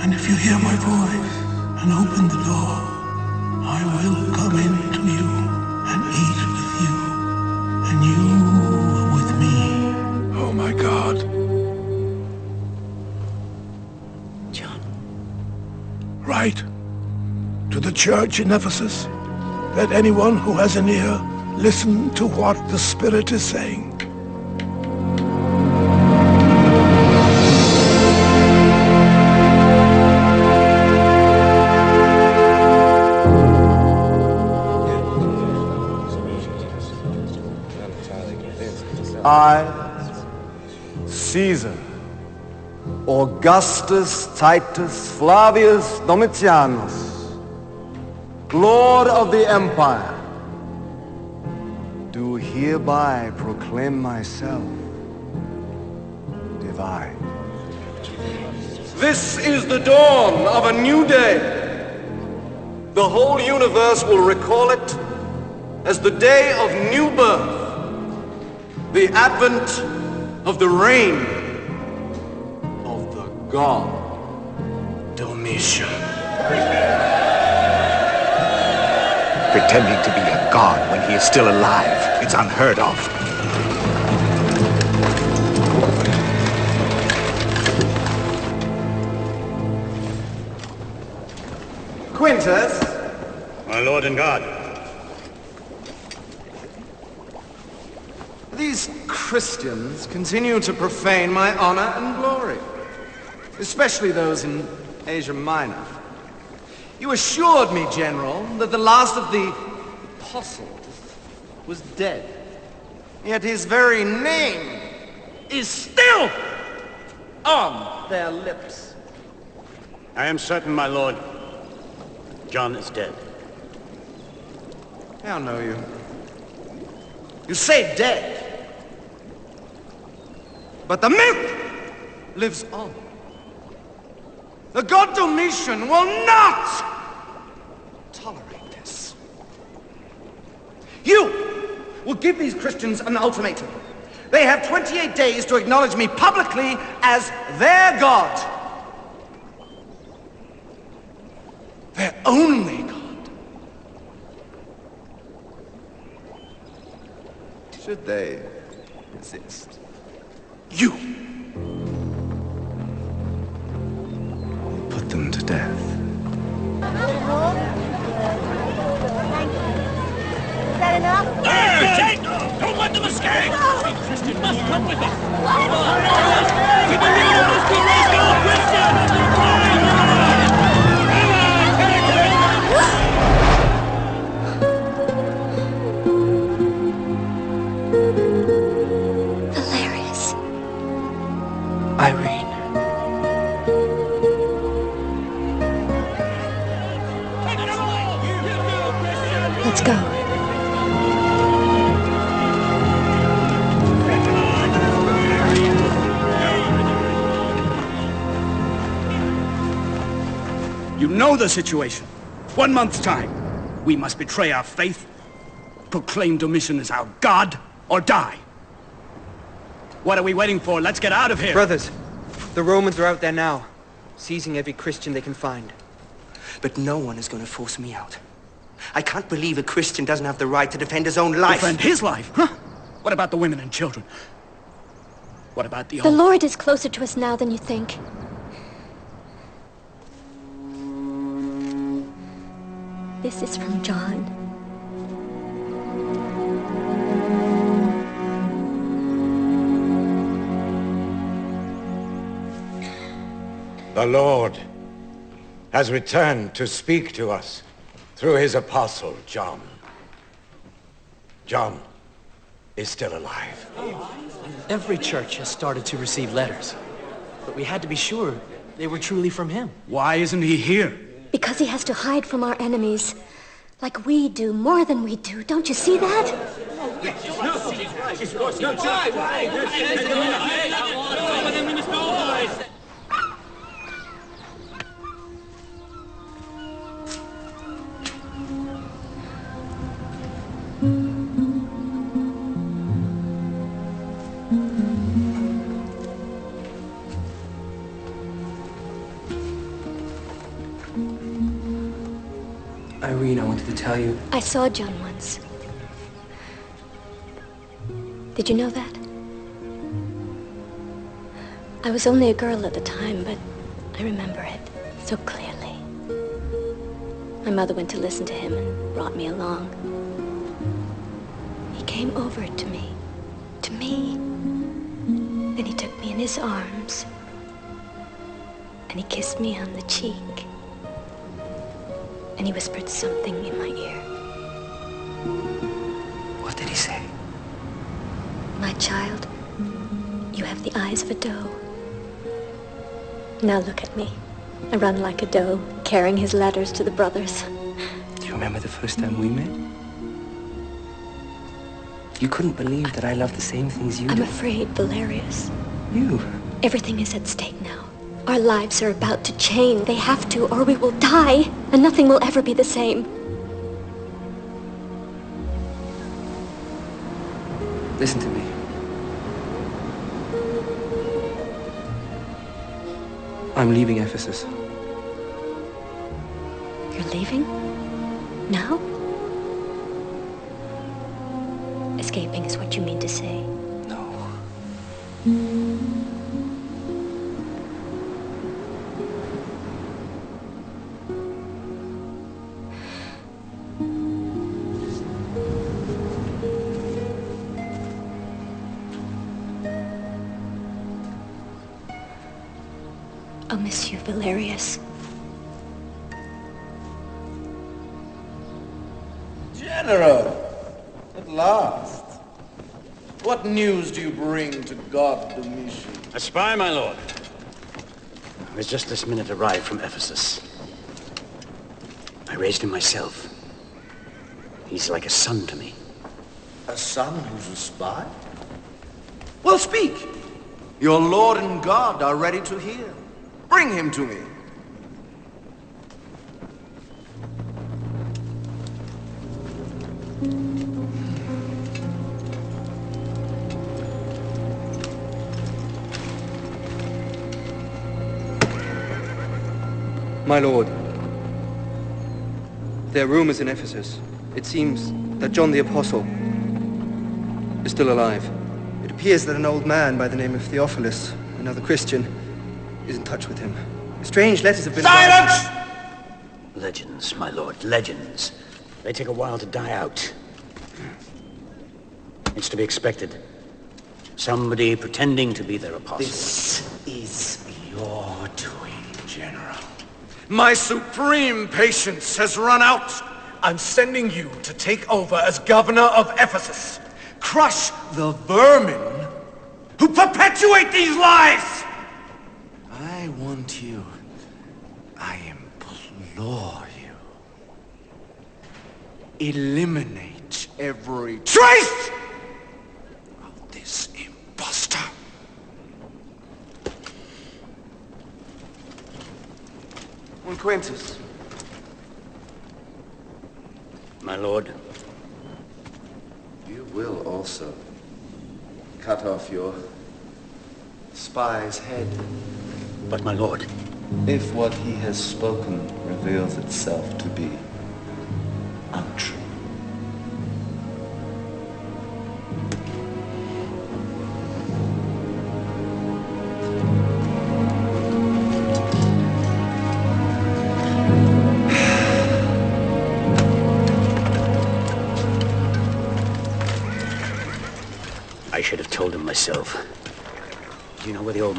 And if you hear my voice and open the door, I will come into you and eat with you, and you with me. Oh my God. John. Write to the church in Ephesus. Let anyone who has an ear listen to what the Spirit is saying. I, Caesar, Augustus Titus Flavius Domitianus, Lord of the Empire, do hereby proclaim myself divine. This is the dawn of a new day. The whole universe will recall it as the day of new birth, the advent of the reign of the god Domitian. Pretending to be a god when he is still alive, it's unheard of. Quintus, My lord and god. these Christians continue to profane my honor and glory, especially those in Asia Minor. You assured me, General, that the last of the apostles was dead. Yet his very name is still on their lips. I am certain, my lord, John is dead. How know you? You say dead, but the myth lives on. The god Domitian will not tolerate this. You will give these Christians an ultimatum. They have 28 days to acknowledge me publicly as their god. Their only god. Should they resist, you will put them to death. Is that enough? Hey! Don't let them escape! The Christian must come with us! We believe in this Christian! Hilarious. Irene. Let's go. You know the situation. 1 month's time. We must betray our faith, proclaim Domitian as our god, or die. What are we waiting for? Let's get out of here. Brothers, the Romans are out there now, seizing every Christian they can find. But no one is going to force me out. I can't believe a Christian doesn't have the right to defend his own life. Defend his life? Huh? What about the women and children? What about the The old? Lord is closer to us now than you think. This is from John. The Lord has returned to speak to us through his apostle, John. John is still alive. Every church has started to receive letters, but we had to be sure they were truly from him. Why isn't he here? Because he has to hide from our enemies. Like we do, more than we do. Don't you see that? Irene, I wanted to tell you. I saw John once. Did you know that? I was only a girl at the time, but I remember it so clearly. My mother went to listen to him and brought me along. He came over to me. To me. Then he took me in his arms. And he kissed me on the cheek. And he whispered something in my ear. What did he say? My child, you have the eyes of a doe. Now look at me. I run like a doe, carrying his letters to the brothers. Do you remember the first time we met? You couldn't believe that I loved the same things you do. I'm afraid, Valerius. You? Everything is at stake now. Our lives are about to change. They have to, or we will die, and nothing will ever be the same. Listen to me. I'm leaving Ephesus. You're leaving? Now? Escaping is what you mean to say. No. I'll miss you, Valerius. General! At last. What news do you bring to God, Domitian? A spy, my lord. I was just this minute arrived from Ephesus. I raised him myself. He's like a son to me. A son who's a spy? Well, speak. Your Lord and God are ready to hear. Bring him to me. My lord, there are rumors in Ephesus. It seems that John the Apostle is still alive. It appears that an old man by the name of Theophilus, another Christian, is in touch with him. Strange letters have been... Silence! Legends, my lord, legends. They take a while to die out. It's to be expected. Somebody pretending to be their apostle. This is your doing, General. My supreme patience has run out. I'm sending you to take over as governor of Ephesus. Crush the vermin who perpetuate these lies! I want you. I implore you. Eliminate every trace of this impostor. Quintus. My lord. You will also cut off your spy's head. But my lord. If what he has spoken reveals itself to be untrue. I should have told him myself. Do you know where the old